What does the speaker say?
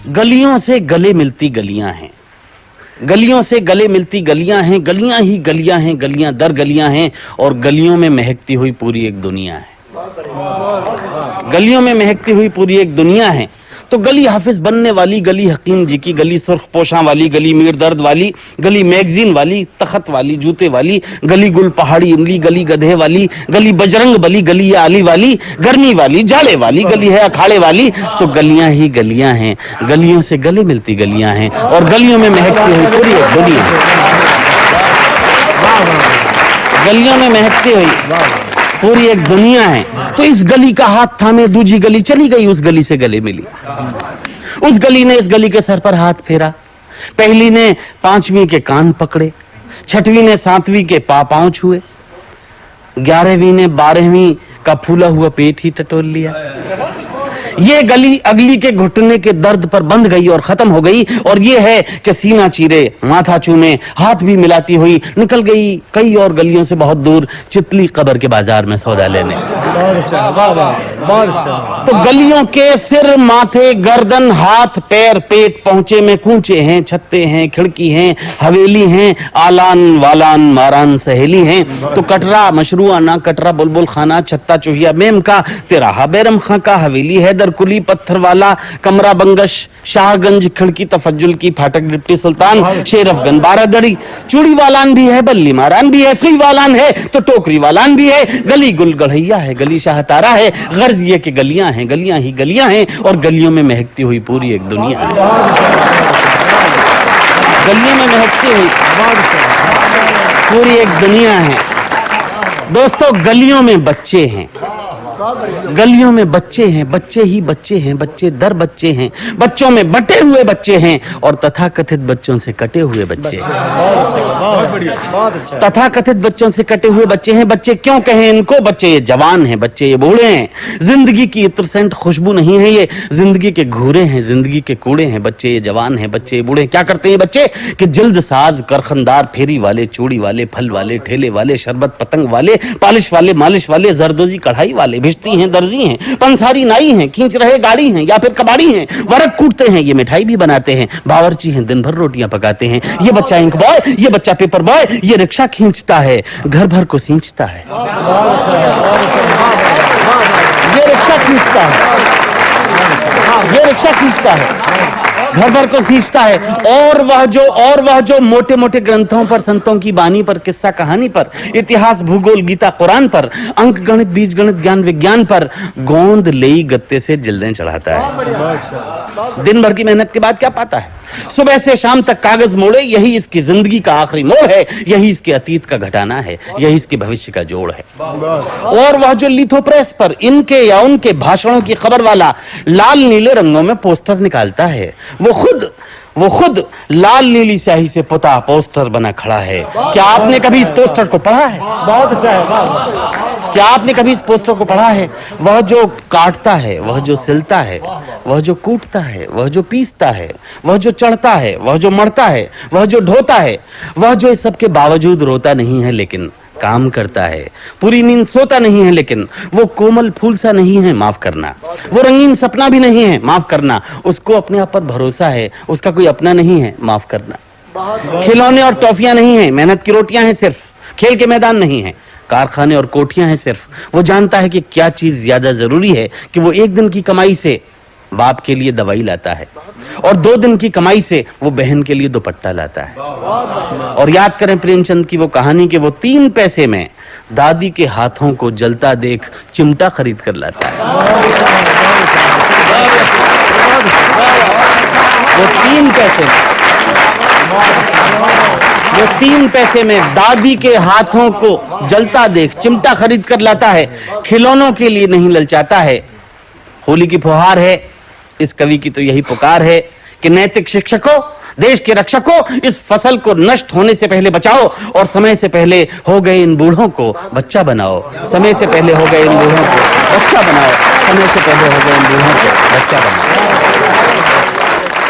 गलियों से गले मिलती गलियां हैं, गलियों से गले मिलती गलियां हैं, गलियां ही गलियां हैं, गलियां दर गलियां हैं, और गलियों में महकती हुई पूरी एक दुनिया है। गलियों में महकती हुई पूरी एक दुनिया है। तो गली हाफिज बनने वाली, गली हकीम जी की, गली सुर्ख पोशां वाली, गली मीर दर्द वाली, गली मैगजीन वाली, तखत वाली, जूते वाली, गली गुल पहाड़ी इमली, गली गधे वाली, गली बजरंग बली, गली आली वाली, गर्मी वाली, जाले वाली, गली है अखाड़े वाली। तो गलियां ही गलियां हैं, गलियों से गले मिलती गलियां हैं, और गलियों में महकती हुई पूरी एक दुनिया। गलियों में महकती हुई पूरी एक दुनिया है। तो इस गली का हाथ थामे दूजी गली चली गई, उस गली से गले मिली। उस गली ने इस गली के सर पर हाथ फेरा। पहली ने 5वीं के कान पकड़े, 6वीं ने 7वीं के पाँव छुए, 11वीं ने 12वीं का फूला हुआ पेट ही टटोल लिया। ये गली अगली के घुटने के दर्द पर बंध गई और खत्म हो गई। और ये है कि सीना चीरे, माथा चूमे, हाथ भी मिलाती हुई निकल गई कई और गलियों से बहुत दूर, चितली कब्र के बाजार में सौदा लेने। तो गलियों के सिर, माथे, गर्दन, हाथ, पैर, पेट पहुंचे में कूचे हैं, छत्ते हैं, खिड़की हैं, हवेली हैं, आलान वालान मारान सहेली हैं। तो कटरा मशरूआ ना कटरा, बुलबुल खाना, छत्ता चूहिया मेम का, तिराहा बैरम खां का, हवेली हैदर कुली, पत्थर वाला, कमरा बंगश, शाहगंज, खिड़की तफज्जुल की, फाटक डिप्टी सुल्तान, शेरफगंज, बारादड़ी, चूड़ी वालान भी है, बल्ली मारान भी है, सुई वालान है, तो टोकरी वालान भी है, गली गुल गढ़ैया है, गली शाहतारा है। गर्ज ये कि गलियां हैं, गलियां ही गलियां हैं, और गलियों में महकती हुई पूरी एक दुनिया है। गलियों में महकती हुई पूरी एक दुनिया है। दोस्तों, गलियों में बच्चे हैं, गलियों में बच्चे हैं, बच्चे ही बच्चे हैं, बच्चे दर बच्चे हैं, बच्चों में बटे हुए बच्चे हैं, और तथाकथित बच्चों से कटे हुए बच्चे हैं। तथाकथित बच्चों से कटे हुए बच्चे हैं। बच्चे क्यों कहें इनको? बच्चे ये जवान हैं, बच्चे ये बूढ़े हैं। जिंदगी की इत्र सेंट खुशबू नहीं है ये, जिंदगी के घूरे हैं, जिंदगी के कूड़े हैं। बच्चे ये जवान हैं, बच्चे ये बूढ़े हैं। क्या करते हैं बच्चे? कि जल्द साज, करखनदार, फेरी वाले, चूड़ी वाले, फल वाले, ठेले वाले, शरबत पतंग वाले, पालिश वाले, मालिश वाले, जरदोजी कढ़ाई वाले, भिश्ती हैं, दर्जी हैं, पंसारी नाई हैं, खींच रहे गाड़ी हैं, या फिर कबाड़ी हैं, वर्क कूटते हैं, ये मिठाई भी बनाते हैं, बावर्ची हैं, दिन भर रोटियां पकाते हैं। ये बच्चा इंक बॉय, ये बच्चा पेपर बॉय, ये रिक्शा खींचता है, घर भर को सींचता है। ये रिक्शा खींचता है, ये रिक्शा खींचता है, घर भर को सींचता है। और वह जो मोटे मोटे ग्रंथों पर, संतों की बानी पर, किस्सा कहानी पर, इतिहास, भूगोल, गीता, कुरान पर, अंक गणित, बीज गणित, ज्ञान विज्ञान पर गोंद लेई गत्ते से जल्दें चढ़ाता है। दिन भर की मेहनत के बाद क्या पाता है? सुबह से शाम तक कागज मोड़े, यही इसकी जिंदगी का आखिरी मोड़ है, यही इसके अतीत का घटाना है, यही इसके भविष्य का जोड़ है। और वह जो लिथोप्रेस पर इनके या उनके भाषणों की खबर वाला लाल नीले रंगों में पोस्टर निकालता है, वो खुद लाल नीली स्याही से पुता पोस्टर बना खड़ा है। क्या आपने कभी इस पोस्टर को पढ़ा है? बहुत अच्छा है। क्या आपने कभी इस पोस्टर को पढ़ा है? वह जो काटता है, वह जो सिलता है, वह जो कूटता है, वह जो पीसता है, वह जो चढ़ता है, वह जो मरता है, वह जो ढोता है, वह जो इस सब के बावजूद रोता नहीं है लेकिन काम करता है, पूरी नींद सोता नहीं है लेकिन वो कोमल फूल सा नहीं है, माफ करना, वो रंगीन सपना भी नहीं है, माफ करना, उसको अपने आप पर भरोसा है, उसका कोई अपना नहीं है, माफ करना। खिलौने और टॉफियां नहीं है, मेहनत की रोटियां हैं सिर्फ, खेल के मैदान नहीं है, कारखाने और कोठियां हैं सिर्फ। वो जानता है कि क्या चीज ज्यादा जरूरी है, कि वो एक दिन की कमाई से बाप के लिए दवाई लाता है, और 2 दिन की कमाई से वो बहन के लिए दुपट्टा लाता है। और याद करें प्रेमचंद की वो कहानी कि वो 3 पैसे में दादी के हाथों को जलता देख चिमटा खरीद कर लाता है। वो 3 पैसे में दादी के हाथों को जलता देख चिमटा खरीद कर लाता है। खिलौनों के लिए नहीं ललचाता है। होली की फुहार है इस कवि की तो यही पुकार है कि नैतिक शिक्षकों, देश के रक्षकों, इस फसल को नष्ट होने से पहले बचाओ, और समय से पहले हो गए इन बूढ़ों को बच्चा बनाओ। समय से पहले हो गए इन बूढ़ों को बच्चा बनाओ, समय से पहले हो गए इन बूढ़ों को बच्चा बनाओ।